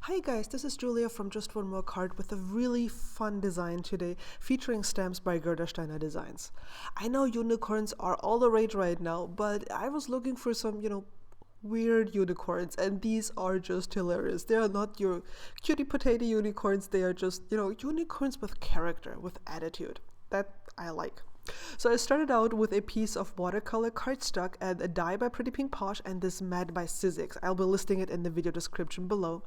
Hi guys, this is Julia from Just One More Card with a really fun design today featuring stamps by Gerda Steiner Designs. I know unicorns are all the rage right now, but I was looking for some, weird unicorns, and these are just hilarious. They are not your cutie potato unicorns, they are just, unicorns with character, with attitude. That I like. So I started out with a piece of watercolor cardstock and a die by Pretty Pink Posh and this mat by Sizzix. I'll be listing it in the video description below.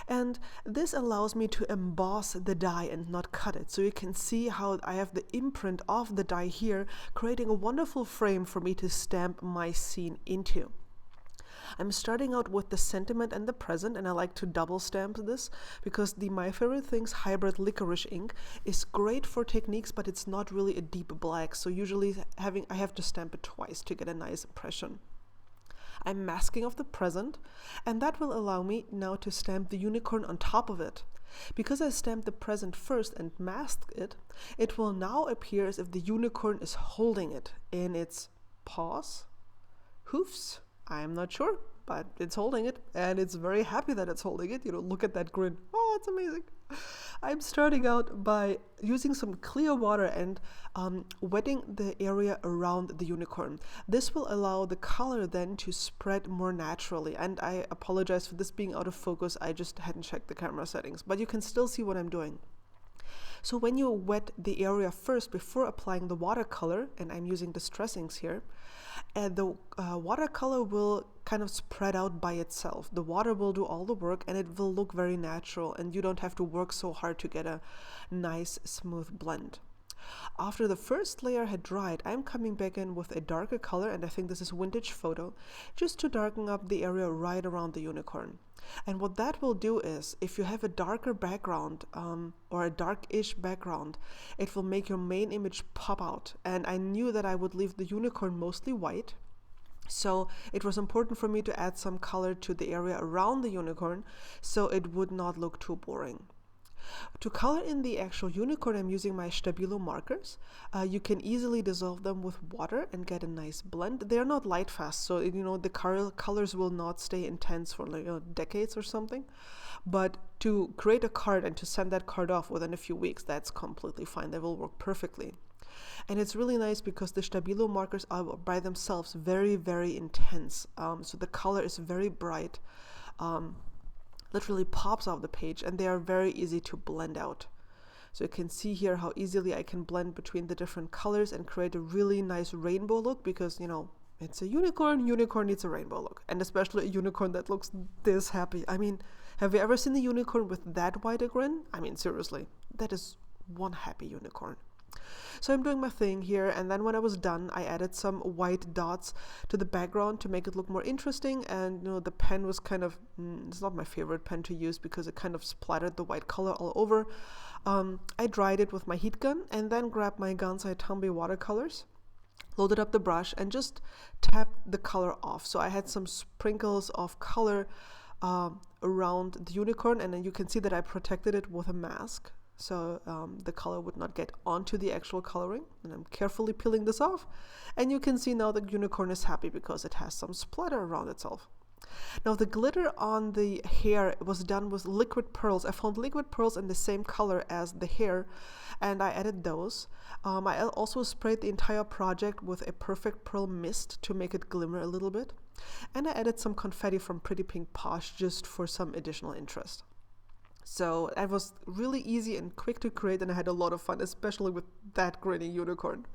And this allows me to emboss the die and not cut it. So you can see how I have the imprint of the die here, creating a wonderful frame for me to stamp my scene into. I'm starting out with the sentiment and the present, and I like to double stamp this because the My Favorite Things hybrid licorice ink is great for techniques, but it's not really a deep black, so usually I have to stamp it twice to get a nice impression. I'm masking off the present, and that will allow me now to stamp the unicorn on top of it. Because I stamped the present first and masked it, it will now appear as if the unicorn is holding it in its paws, hoofs, I'm not sure, but it's holding it, and it's very happy that it's holding it. Look at that grin. Oh, it's amazing. I'm starting out by using some clear water and wetting the area around the unicorn. This will allow the color then to spread more naturally, and I apologize for this being out of focus. I just hadn't checked the camera settings, but you can still see what I'm doing. So when you wet the area first before applying the watercolor, and I'm using distress inks here, the watercolor will kind of spread out by itself. The water will do all the work and it will look very natural, and you don't have to work so hard to get a nice smooth blend. After the first layer had dried, I'm coming back in with a darker color, and I think this is Vintage Photo, just to darken up the area right around the unicorn. And what that will do is, if you have a darker background or a dark-ish background, it will make your main image pop out. And I knew that I would leave the unicorn mostly white, so it was important for me to add some color to the area around the unicorn so it would not look too boring. To color in the actual unicorn, I'm using my Stabilo markers. You can easily dissolve them with water and get a nice blend. They're not light fast, so the colors will not stay intense for decades or something. But to create a card and to send that card off within a few weeks, that's completely fine. They will work perfectly. And it's really nice because the Stabilo markers are by themselves very, very intense. So the color is very bright. Literally pops off the page, and they are very easy to blend out. So you can see here how easily I can blend between the different colors and create a really nice rainbow look, because it's a unicorn needs a rainbow look, and especially a unicorn that looks this happy. I mean, have you ever seen a unicorn with that wide a grin? I mean, seriously, that is one happy unicorn. So I'm doing my thing here, and then when I was done, I added some white dots to the background to make it look more interesting. And the pen was kind of, it's not my favorite pen to use because it kind of splattered the white color all over. I dried it with my heat gun and then grabbed my Gansai Tambi watercolors, loaded up the brush, and just tapped the color off. So I had some sprinkles of color around the unicorn, and then you can see that I protected it with a mask, so the color would not get onto the actual coloring. And I'm carefully peeling this off, and you can see now the unicorn is happy because it has some splatter around itself. Now the glitter on the hair was done with liquid pearls. I found liquid pearls in the same color as the hair, and I added those. I also sprayed the entire project with a perfect pearl mist to make it glimmer a little bit, and I added some confetti from Pretty Pink Posh just for some additional interest. So it was really easy and quick to create, and I had a lot of fun, especially with that grinning unicorn.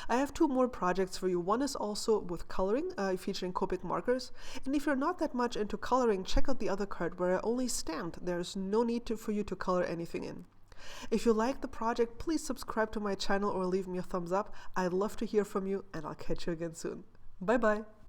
I have two more projects for you. One is also with coloring, featuring Copic markers. And if you're not that much into coloring, check out the other card where I only stamped. There's no need for you to color anything in. If you like the project, please subscribe to my channel or leave me a thumbs up. I'd love to hear from you, and I'll catch you again soon. Bye bye.